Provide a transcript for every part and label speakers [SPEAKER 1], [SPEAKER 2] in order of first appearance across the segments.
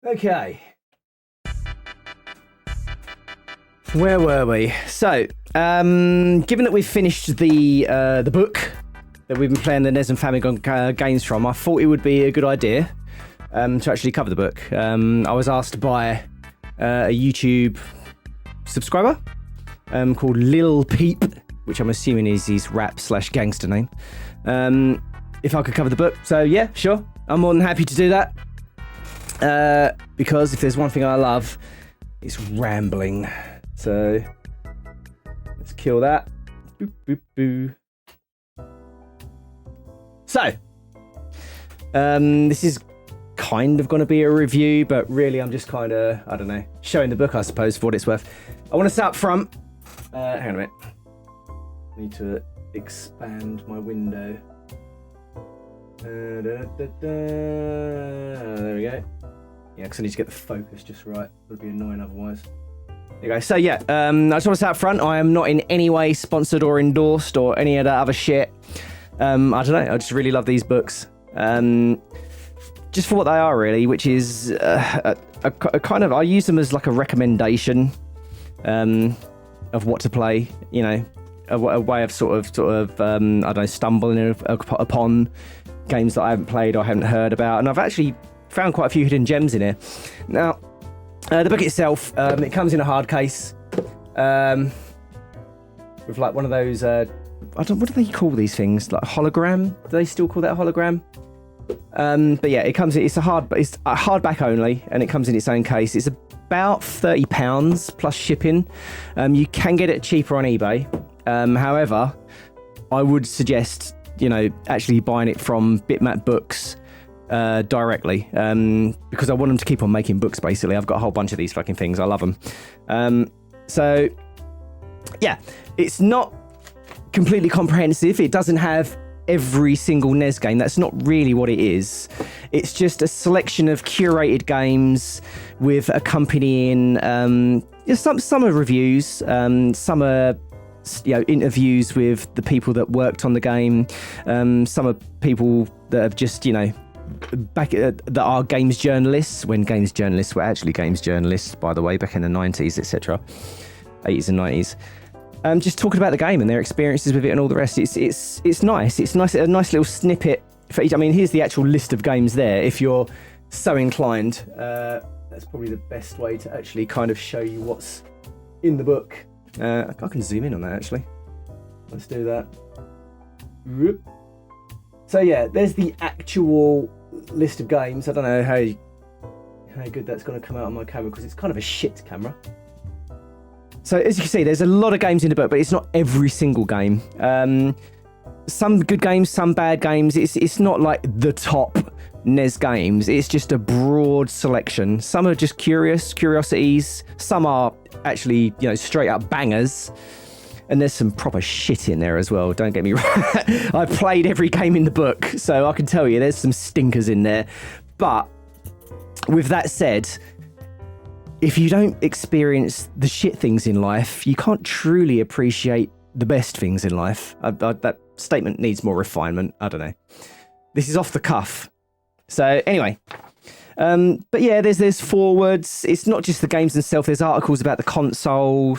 [SPEAKER 1] Okay. Where were we? So, given that we've finished the book that we've been playing the NES and Famicom games from, I thought it would be a good idea to actually cover the book. I was asked by a YouTube subscriber called Lil Peep, which I'm assuming is his rap/gangster name, if I could cover the book. So yeah, sure, I'm more than happy to do that. Because if there's one thing I love, it's rambling. So let's kill that. Boop, boop, boo. So this is kind of going to be a review, but really I'm just kind of, I don't know, showing the book, I suppose, for what it's worth. I want to start up front. Hang on a minute. I need to expand my window. There we go. Yeah, because I need to get the focus just right. It would be annoying otherwise. There you go. So yeah, I just want to say up front, I am not in any way sponsored or endorsed or any of that other shit. I don't know, I just really love these books. Just for what they are, really, which is a kind of, I use them as like a recommendation of what to play, you know, a way of sort of I don't know, stumbling upon games that I haven't played or haven't heard about. And I've actually found quite a few hidden gems in here. Now, the book itself, it comes in a hard case with like one of those, what do they call these things? Like hologram? Do they still call that a hologram? But yeah, it's a hardback only, and it comes in its own case. It's about £30 plus shipping. You can get it cheaper on eBay. However, I would suggest, you know, actually buying it from Bitmap Books directly, because I want them to keep on making books, basically. I've got a whole bunch of these fucking things. I love them. So yeah, it's not completely comprehensive. It doesn't have every single NES game. That's not really what it is. It's just a selection of curated games with accompanying some are reviews, some are, you know, interviews with the people that worked on the game, some are people that have just, you know, that are games journalists, when games journalists were actually games journalists, by the way, back in the 90s, etc., 80s and 90s. Just talking about the game and their experiences with it and all the rest. It's nice. It's nice, a nice little snippet for each. I mean, here's the actual list of games there. If you're so inclined, that's probably the best way to actually kind of show you what's in the book. I can zoom in on that actually. Let's do that. So yeah, there's the actual list of games. I don't know how good that's going to come out on my camera, because it's kind of a shit camera. So as you can see, there's a lot of games in the book, but it's not every single game. Some good games, some bad games. It's not like the top NES games. It's just a broad selection. Some are just curiosities. Some are actually, you know, straight up bangers. And there's some proper shit in there as well. Don't get me wrong. I've played every game in the book, so I can tell you there's some stinkers in there. But with that said, if you don't experience the shit things in life, you can't truly appreciate the best things in life. That statement needs more refinement. I don't know. This is off the cuff. So anyway, but yeah, there's forwards. It's not just the games themselves. There's articles about the console,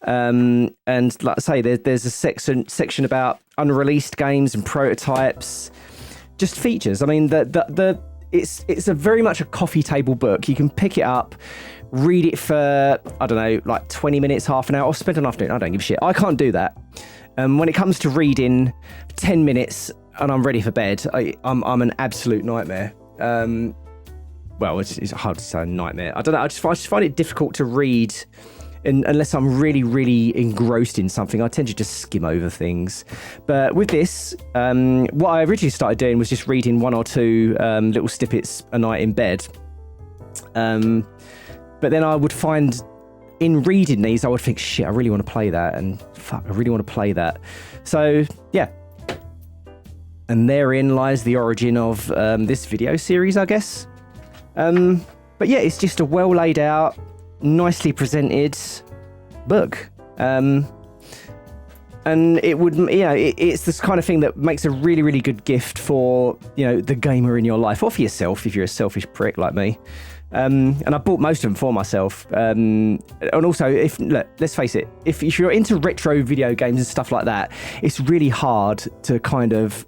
[SPEAKER 1] and like I say, there's a section about unreleased games and prototypes, just features. I mean, it's a very much a coffee table book. You can pick it up, read it for, I don't know, like 20 minutes, half an hour, or spend an afternoon. I don't give a shit. I can't do that. When it comes to reading, 10 minutes and I'm ready for bed, I'm an absolute nightmare. Well, it's hard to say a nightmare. I don't know. I just find it difficult to read unless I'm really, really engrossed in something. I tend to just skim over things. But with this, what I originally started doing was just reading one or two little snippets a night in bed. But then I would find, in reading these, I would think, shit, I really want to play that, and fuck, I really want to play that. So, yeah. And therein lies the origin of this video series, I guess. But yeah, it's just a well laid out, nicely presented book. And it would, it's this kind of thing that makes a really, really good gift for, the gamer in your life, or for yourself if you're a selfish prick like me. And I bought most of them for myself. And also, let's face it, if you're into retro video games and stuff like that, it's really hard to kind of,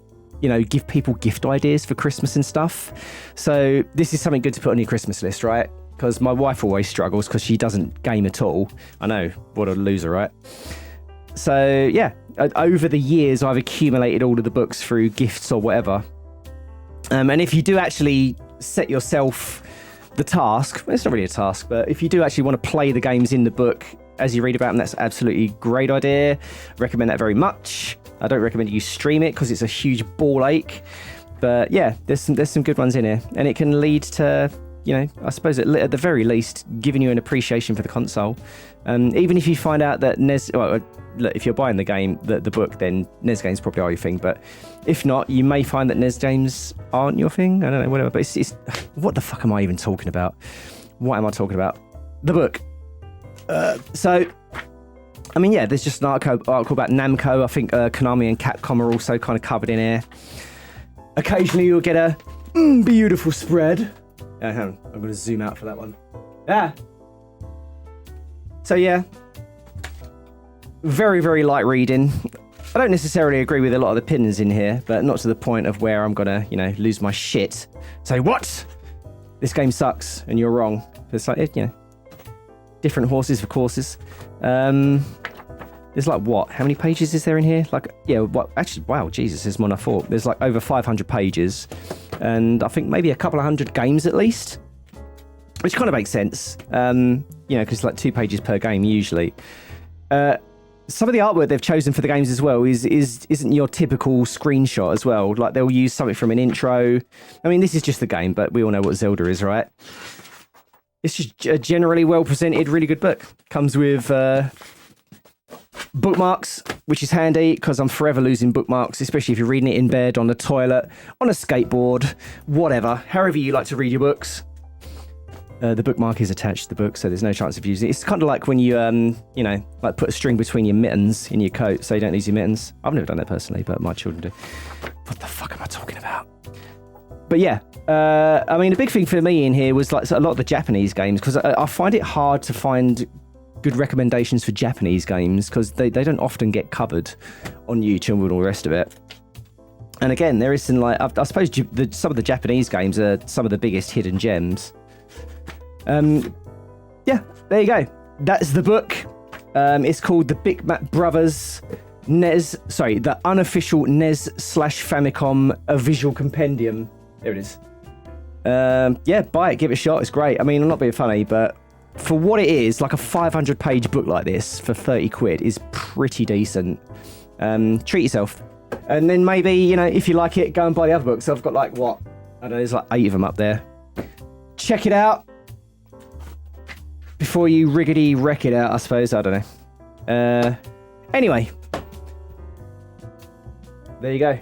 [SPEAKER 1] give people gift ideas for Christmas and stuff. So this is something good to put on your Christmas list, right? Because my wife always struggles because she doesn't game at all. I know, what a loser, right? So yeah, over the years, I've accumulated all of the books through gifts or whatever. And if you do actually set yourself the task, well, it's not really a task, but if you do actually want to play the games in the book as you read about them, that's absolutely a great idea. I recommend that very much. I don't recommend you stream it because it's a huge ball ache. But yeah, there's some good ones in here, and it can lead to, I suppose at the very least, giving you an appreciation for the console. Even if you find out that NES, well, look, if you're buying the book, then NES games probably are your thing. But if not, you may find that NES games aren't your thing. I don't know, whatever. But it's what the fuck am I even talking about? What am I talking about? The book. So, I mean, yeah, there's just an article about Namco. I think Konami and Capcom are also kind of covered in here. Occasionally, you'll get a beautiful spread. Hang on, I'm going to zoom out for that one. Yeah. So yeah, very, very light reading. I don't necessarily agree with a lot of the opinions in here, but not to the point of where I'm going to, lose my shit. Say, what? This game sucks, and you're wrong. It's like, different horses for courses. There's like, what? How many pages is there in here? Like, yeah, what? Actually, wow, Jesus, there's more than I thought. There's like over 500 pages, and I think maybe a couple of hundred games at least, which kind of makes sense. Because it's like 2 pages per game usually. Some of the artwork they've chosen for the games as well isn't your typical screenshot as well. Like, they'll use something from an intro. I mean, this is just the game, but we all know what Zelda is, right? It's just a generally well presented, really good book. Comes with bookmarks, which is handy because I'm forever losing bookmarks, especially if you're reading it in bed, on the toilet, on a skateboard, whatever, however you like to read your books. The bookmark is attached to the book, so there's no chance of using it. It's kind of like when you, like put a string between your mittens in your coat so you don't lose your mittens. I've never done that personally, but my children do. What the fuck am I talking about? But yeah, I mean, a big thing for me in here was like a lot of the Japanese games, because I find it hard to find good recommendations for Japanese games because they don't often get covered on YouTube and all the rest of it. And again, there is some, like, I suppose some of the Japanese games are some of the biggest hidden gems. Yeah, there you go. That's the book. It's called the Bitmap Bros. The unofficial NES/Famicom A Visual Compendium. There it is. Yeah, buy it, give it a shot. It's great. I mean, I'm not being funny, but for what it is, like a 500-page book like this for 30 quid is pretty decent. Treat yourself. And then maybe, if you like it, go and buy the other books. I've got like, what? I don't know, there's like 8 of them up there. Check it out before you riggedy wreck it out, I suppose. I don't know. Anyway. There you go.